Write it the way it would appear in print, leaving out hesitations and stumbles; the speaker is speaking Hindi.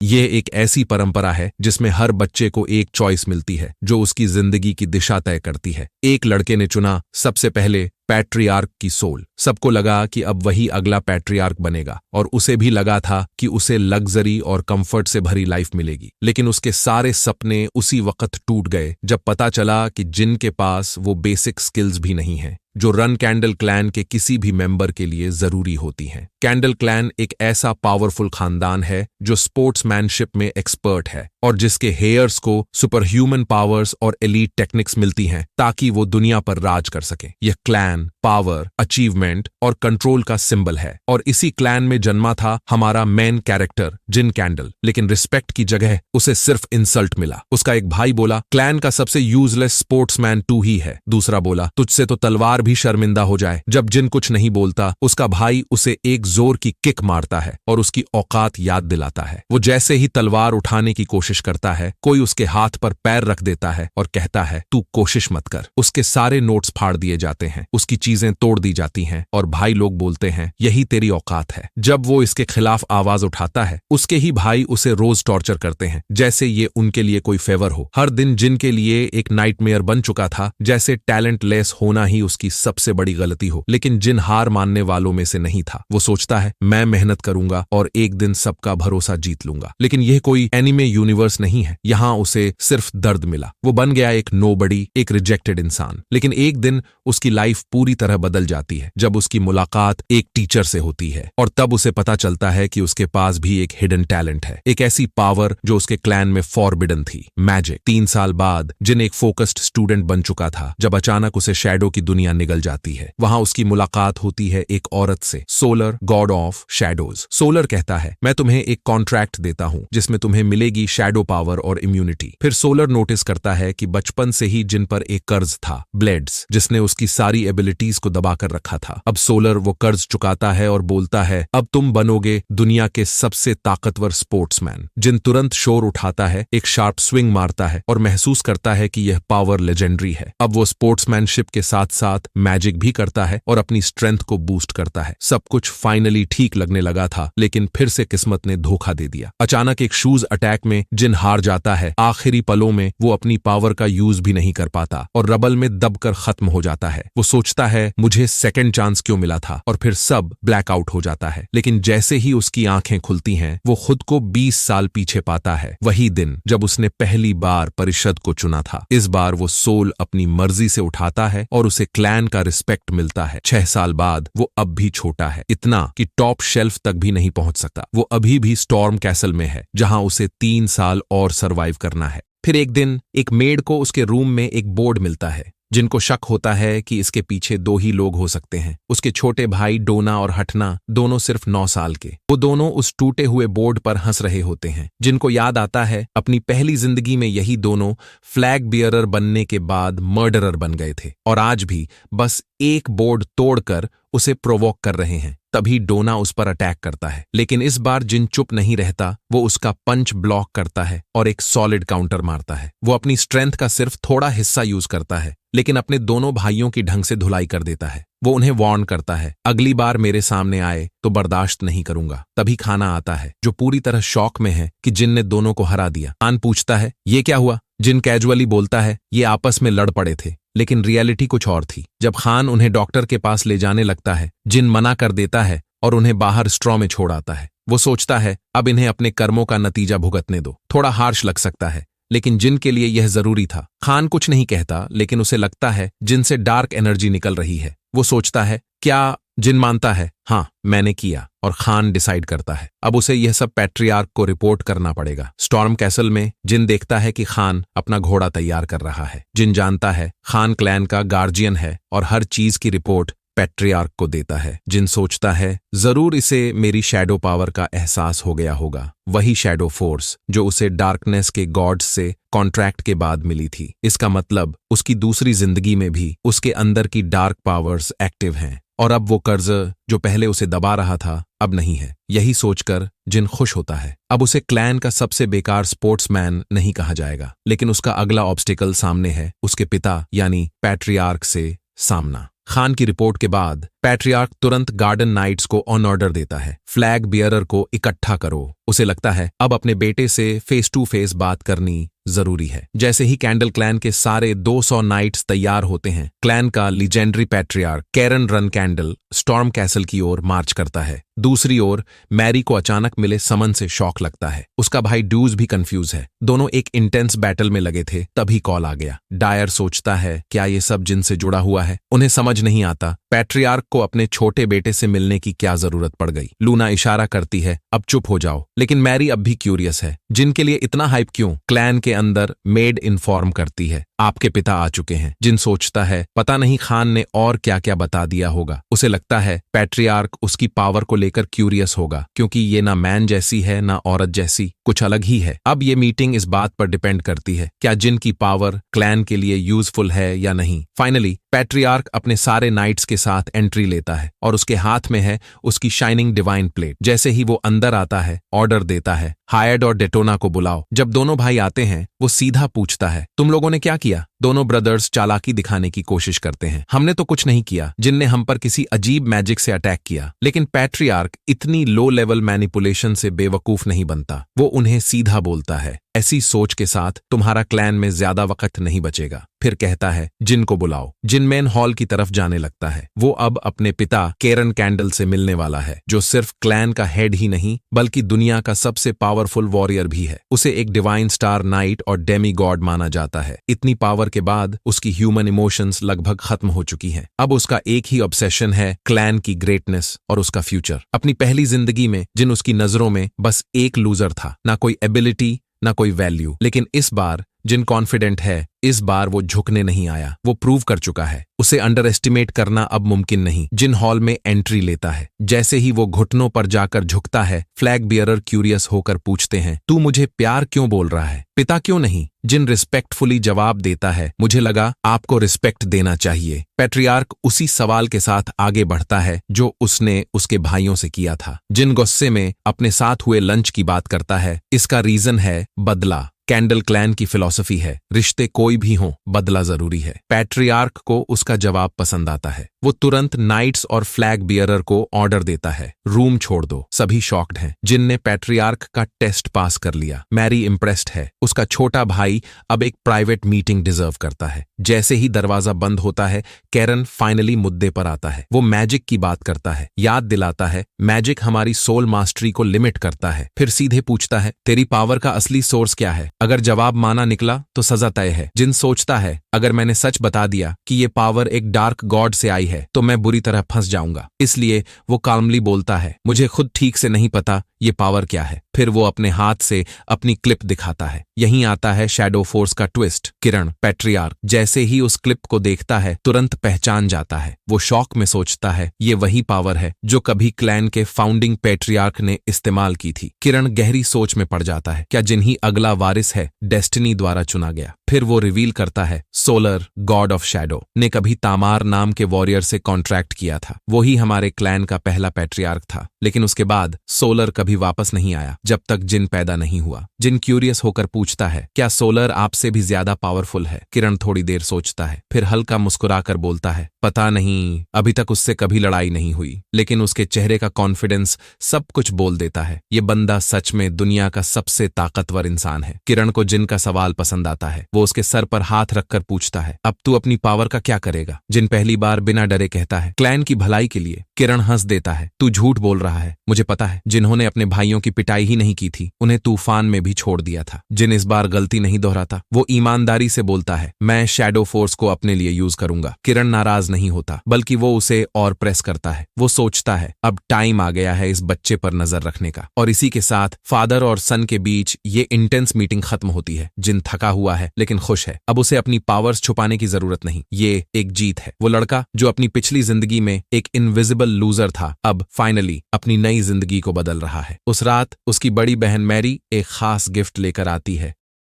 ये एक ऐसी परंपरा है जिसमें हर बच्चे को एक चॉइस मिलती है जो उसकी जिंदगी की दिशा तय करती है। एक लड़के ने चुना सबसे पहले पैट्रियार्क की सोल। सबको लगा कि अब वही अगला पैट्रियार्क बनेगा और उसे भी लगा था कि उसे लग्जरी और कंफर्ट से भरी लाइफ मिलेगी। लेकिन उसके सारे सपने उसी वक्त टूट गए जब पता चला कि जिनके पास वो बेसिक स्किल्स भी नहीं है जो रन कैंडल क्लैन के किसी भी मेंबर के लिए जरूरी होती हैं। कैंडल क्लैन एक ऐसा पावरफुल खानदान है जो स्पोर्ट्समैनशिप में एक्सपर्ट है और जिसके हेयर्स को सुपर ह्यूमन पावर्स और एलीट टेक्निक्स मिलती हैं ताकि वो दुनिया पर राज कर सके। यह क्लैन पावर, अचीवमेंट और कंट्रोल का सिंबल है और इसी क्लैन में जन्मा था हमारा मेन कैरेक्टर जिन कैंडल। लेकिन रिस्पेक्ट की जगह उसे सिर्फ इंसल्ट मिला। उसका एक भाई बोला, क्लैन का सबसे यूजलेस स्पोर्ट्समैन तू ही है। दूसरा बोला, तुझसे तो तलवार भी शर्मिंदा हो जाए। जब जिन कुछ नहीं बोलता, उसका भाई उसे एक जोर की किक मारता है और उसकी औकात याद दिलाता है। वो जैसे ही तलवार उठाने की कोशिश करता है, कोई उसके हाथ पर पैर रख देता है और कहता है, तू कोशिश मत कर। उसके सारे नोट्स फाड़ दिए जाते हैं, उसकी चीजें तोड़ दी जाती हैं और भाई लोग बोलते हैं, यही तेरी औकात है। जब वो इसके खिलाफ आवाज उठाता है, उसके ही भाई उसे रोज टॉर्चर करते हैं जैसे ये उनके लिए कोई फेवर हो। हर दिन जिन के लिए एक नाइटमेयर बन चुका था, जैसे टैलेंटलेस होना ही उसकी सबसे बड़ी गलती हो। लेकिन जिन हार मानने वालों में से नहीं था। वो सोचता है, मैं मेहनत करूंगा और एक दिन सबका भरोसा जीत लूंगा। लेकिन यह कोई एनिमे यूनिवर्स नहीं है। यहां उसे सिर्फ दर्द मिला। वो बन गया एक नोबडी, एक रिजेक्टेड इंसान। लेकिन एक दिन उसकी लाइफ पूरी तरह बदल जाती है जब उसकी मुलाकात एक टीचर से होती है और तब उसे पता चलता है कि उसके पास भी एक हिडन टैलेंट है, एक ऐसी पावर जो उसके क्लैन में फॉरबिडन थी, मैजिक। 3 साल बाद जिन एक फोकस्ड स्टूडेंट बन चुका था, जब अचानक उसे शैडो की दुनिया निगल जाती है। वहां उसकी मुलाकात होती है एक औरत से, solar, God of shadows. Solar कहता है, मैं तुम्हें एक कॉन्ट्रैक्ट देता हूं जिसमें तुम्हें मिलेगी शैडो पावर और इम्यूनिटी। फिर सोलर नोटिस करता है कि बचपन से ही जिन पर एक कर्ज था, ब्लेड्स, जिसने उसकी सारी एबिलिटीज को दबाकर रखा था। अब सोलर वो कर्ज चुकाता है और बोलता है, अब तुम बनोगे दुनिया के सबसे ताकतवर स्पोर्ट्समैन। जिन तुरंत शोर उठाता है, एक शार्प स्विंग मारता है और महसूस करता है कि यह पावर लेजेंडरी है। अब वो स्पोर्ट्समैनशिप के साथ साथ मैजिक भी करता है और अपनी स्ट्रेंथ को बूस्ट करता है। सब कुछ फाइनली ठीक लगने लगा था, लेकिन फिर से किस्मत ने धोखा दे दिया। अचानक एक शूज अटैक में जिन हार जाता है। आखिरी पलों में वो अपनी पावर का यूज भी नहीं कर पाता और रबल में दबकर खत्म हो जाता है। वो सोचता है, मुझे सेकंड चांस क्यों मिला था, और फिर सब ब्लैकआउट हो जाता है। लेकिन जैसे ही उसकी आंखें खुलती हैं, वो खुद को 20 साल पीछे पाता है। वही दिन जब उसने पहली बार परिषद को चुना था। इस बार वो सोल अपनी मर्जी से उठाता है और उसे क्लैन का रिस्पेक्ट मिलता है। 6 साल बाद वो अब भी छोटा है, इतना कि टॉप शेल्फ तक भी नहीं पहुंच सकता। वो अभी भी स्टॉर्म कैसल में है, जहां उसे 3 साल और सरवाइव करना है। फिर एक दिन एक मेड को उसके रूम में एक बोर्ड मिलता है जिनको शक होता है कि इसके पीछे 2 ही लोग हो सकते हैं, उसके छोटे भाई डोना और हटना, दोनों सिर्फ 9 साल के। वो दोनों उस टूटे हुए बोर्ड पर हंस रहे होते हैं। जिनको याद आता है, अपनी पहली जिंदगी में यही दोनों फ्लैग बियरर बनने के बाद मर्डरर बन गए थे और आज भी बस एक बोर्ड तोड़कर उसे प्रोवोक कर रहे हैं। तभी डोना उस पर अटैक करता है, लेकिन इस बार जिन चुप नहीं रहता। वो उसका पंच ब्लॉक करता है और एक सॉलिड काउंटर मारता है। वो अपनी स्ट्रेंथ का सिर्फ थोड़ा हिस्सा यूज करता है, लेकिन अपने दोनों भाइयों की ढंग से धुलाई कर देता है। वो उन्हें वार्न करता है, अगली बार मेरे सामने आए तो बर्दाश्त नहीं करूंगा। तभी खाना आता है जो पूरी तरह शॉक में है कि जिन ने दोनों को हरा दिया। खान पूछता है, ये क्या हुआ? जिन कैजुअली बोलता है, ये आपस में लड़ पड़े थे। लेकिन रियलिटी कुछ और थी। जब खान उन्हें डॉक्टर के पास ले जाने लगता है, जिन मना कर देता है और उन्हें बाहर स्ट्रॉ में छोड़ आता है। वो सोचता है, अब इन्हें अपने कर्मों का नतीजा भुगतने दो। थोड़ा हार्श लग सकता है, लेकिन जिन के लिए यह जरूरी था। खान कुछ नहीं कहता, लेकिन उसे लगता है जिन से डार्क एनर्जी निकल रही है। वो सोचता है, क्या जिन मानता है, हाँ मैंने किया, और खान डिसाइड करता है अब उसे यह सब पैट्रियार्क को रिपोर्ट करना पड़ेगा। स्टॉर्म कैसल में जिन देखता है कि खान अपना घोड़ा तैयार कर रहा है। जिन जानता है खान क्लैन का गार्जियन है और हर चीज की रिपोर्ट पैट्रियार्क को देता है। जिन सोचता है, जरूर इसे मेरी शैडो पावर का एहसास हो गया होगा, वही शैडो फोर्स जो उसे डार्कनेस के गॉड्स से कॉन्ट्रैक्ट के बाद मिली थी। इसका मतलब उसकी दूसरी जिंदगी में भी उसके अंदर की डार्क पावर्स एक्टिव हैं और अब वो कर्ज जो पहले उसे दबा रहा था अब नहीं है। यही सोचकर जिन खुश होता है। अब उसे क्लैन का सबसे बेकार स्पोर्ट्समैन नहीं कहा जाएगा, लेकिन उसका अगला ऑब्स्टिकल सामने है, उसके पिता यानी पैट्रियार्क से सामना। खान की रिपोर्ट के बाद पैट्रियार्क तुरंत गार्डन नाइट्स को ऑन ऑर्डर देता है। फ्लैग बियरर को इकट्ठा करो। उसे लगता है अब अपने बेटे से फेस टू फेस बात करनी जरूरी है। जैसे ही कैंडल क्लैन के सारे 200 नाइट्स तैयार होते हैं, क्लैन का लीजेंडरी पैट्रियार्क कैरन रन कैंडल स्टॉर्म कैसल की ओर मार्च करता है। दूसरी ओर मैरी को अचानक मिले समन से शॉक लगता है। उसका भाई ड्यूज भी कंफ्यूज है। दोनों एक इंटेंस बैटल में लगे थे, तभी कॉल आ गया। डायर सोचता है क्या ये सब जिनसे जुड़ा हुआ है। उन्हें समझ नहीं आता पैट्रियार्क को अपने छोटे बेटे से मिलने की क्या जरूरत पड़ गई। लूना इशारा करती है अब चुप हो जाओ, लेकिन मैरी अब भी क्यूरियस है। जिन के लिए इतना हाइप क्यों? क्लैन के अंदर मेड इन्फॉर्म करती है आपके पिता आ चुके हैं। जिन सोचता है पता नहीं खान ने और क्या क्या बता दिया होगा। उसे लगता है पैट्रियार्क उसकी पावर को लेकर क्यूरियस होगा, क्योंकि ये ना मैन जैसी है ना औरत जैसी, कुछ अलग ही है। अब ये मीटिंग इस बात पर डिपेंड करती है क्या जिन की पावर क्लैन के लिए यूजफुल है या नहीं। फाइनली पैट्रियार्क अपने सारे नाइट्स के साथ एंट्री लेता है और उसके हाथ में है उसकी शाइनिंग डिवाइन प्लेट। जैसे ही वो अंदर आता है, ऑर्डर देता है हायर्ड और डेटोना को बुलाओ। जब दोनों भाई आते हैं, वो सीधा पूछता है तुम लोगों ने क्या किया? दोनों ब्रदर्स चालाकी दिखाने की कोशिश करते हैं। हमने तो कुछ नहीं किया, जिनने हम पर किसी अजीब मैजिक से अटैक किया। लेकिन पैट्रियार्क इतनी लो लेवल मैनिपुलेशन से बेवकूफ नहीं बनता। वो उन्हें सीधा बोलता है ऐसी सोच के साथ तुम्हारा क्लैन में ज्यादा वक्त नहीं बचेगा। फिर कहता है जिन को बुलाओ। जिन मेन हॉल की तरफ जाने लगता है। वो अब अपने पिता कैरन कैंडल से मिलने वाला है, जो सिर्फ क्लैन का हेड ही नहीं बल्कि दुनिया का सबसे पावरफुल वॉरियर भी है। उसे एक डिवाइन स्टार नाइट और डेमी गॉड माना जाता है। इतनी पावर के बाद उसकी ह्यूमन इमोशंस लगभग खत्म हो चुकी हैं। अब उसका एक ही ऑब्सेशन है क्लैन की ग्रेटनेस और उसका फ्यूचर। अपनी पहली जिंदगी में जिन उसकी नजरों में बस एक लूजर था, ना कोई एबिलिटी ना कोई वैल्यू। लेकिन इस बार जिन कॉन्फिडेंट है, इस बार वो झुकने नहीं आया। वो प्रूव कर चुका है। उसे अंडर एस्टिमेट करना अब मुमकिन नहीं। जिन हॉल में एंट्री लेता है, जैसे ही वो घुटनों पर जाकर झुकता है, फ्लैग बियरर क्यूरियस होकर पूछते हैं तू मुझे प्यार क्यों बोल रहा है? पिता क्यों नहीं? जिन रिस्पेक्टफुली जवाब देता है मुझे लगा आपको रिस्पेक्ट देना चाहिए। पैट्रियार्क उसी सवाल के साथ आगे बढ़ता है जो उसने उसके भाइयों से किया था। जिन गुस्से में अपने साथ हुए लंच की बात करता है। इसका रीजन है बदला। कैंडल क्लैन की फिलॉसफी है रिश्ते कोई भी हो, बदला जरूरी है। पैट्रियार्क को उसका जवाब पसंद आता है। वो तुरंत नाइट्स और फ्लैग बियरर को ऑर्डर देता है रूम छोड़ दो। सभी शॉक्ड हैं। जिन ने पैट्रियार्क का टेस्ट पास कर लिया। मैरी इम्प्रेस्ड है। उसका छोटा भाई अब एक प्राइवेट मीटिंग डिजर्व करता है। जैसे ही दरवाजा बंद होता है, कैरन फाइनली मुद्दे पर आता है। वो मैजिक की बात करता है, याद दिलाता है मैजिक हमारी सोल मास्टरी को लिमिट करता है। फिर सीधे पूछता है तेरी पावर का असली सोर्स क्या है? अगर जवाब माना निकला तो सजा तय है। जिन सोचता है अगर मैंने सच बता दिया कि ये पावर एक डार्क गॉड से आई है तो मैं बुरी तरह फंस जाऊंगा। इसलिए वो काल्मली बोलता है मुझे खुद ठीक से नहीं पता ये पावर क्या है। फिर वो अपने हाथ से अपनी क्लिप दिखाता है। यहीं आता है शैडो फोर्स का ट्विस्ट। किरण पैट्रियार्क जैसे ही उस क्लिप को देखता है तुरंत पहचान जाता है। वो शॉक में सोचता है ये वही पावर है जो कभी क्लैन के फाउंडिंग पैट्रियार्क ने इस्तेमाल की थी। किरण गहरी सोच में पड़ जाता है क्या जिन ही अगला वारिस है डेस्टिनी द्वारा चुना गया। फिर वो रिवील करता है सोलर गॉड ऑफ शैडो ने कभी तामार नाम के वॉरियर से कॉन्ट्रैक्ट किया था। वो ही हमारे क्लैन का पहला पैट्रियार्क था। लेकिन उसके बाद सोलर कभी वापस नहीं आया जब तक जिन पैदा नहीं हुआ। जिन क्यूरियस होकर पूछता है क्या सोलर आपसे भी ज्यादा पावरफुल है? किरण थोड़ी देर सोचता है, फिर हल्का मुस्कुराकर बोलता है पता नहीं, अभी तक उससे कभी लड़ाई नहीं हुई। लेकिन उसके चेहरे का कॉन्फिडेंस सब कुछ बोल देता है। ये बंदा सच में दुनिया का सबसे ताकतवर इंसान है। किरण को जिन का सवाल पसंद आता है। वो उसके सर पर हाथ रखकर पूछता है अब तू अपनी पावर का क्या करेगा? जिन पहली बार बिना डरे कहता है क्लैन की भलाई के लिए। किरण हंस देता है तू झूठ बोल रहा है। मुझे पता है जिन्होंने अपने भाइयों की पिटाई ही नहीं की थी उन्हें तूफान में भी छोड़ दिया था। जिन इस बार गलती नहीं दोहराता। वो ईमानदारी से बोलता है मैं शैडो फोर्स को अपने लिए यूज करूंगा। किरण नाराज नहीं होता बल्कि वो उसे और प्रेस करता है। वो सोचता है अब टाइम आ गया है इस बच्चे पर नजर रखने का। और इसी के साथ फादर और सन के बीच ये इंटेंस मीटिंग खत्म होती है। जिन थका हुआ है लेकिन खुश है। अब उसे अपनी पावर्स छुपाने की जरूरत नहीं। ये एक जीत है। वो लड़का जो अपनी पिछली जिंदगी में एक इनविजिबल लूजर था, अब फाइनली अपनी नई जिंदगी को बदल रहा है। उस रात उसकी बड़ी बहन मैरी एक खास गिफ्ट लेकर आती है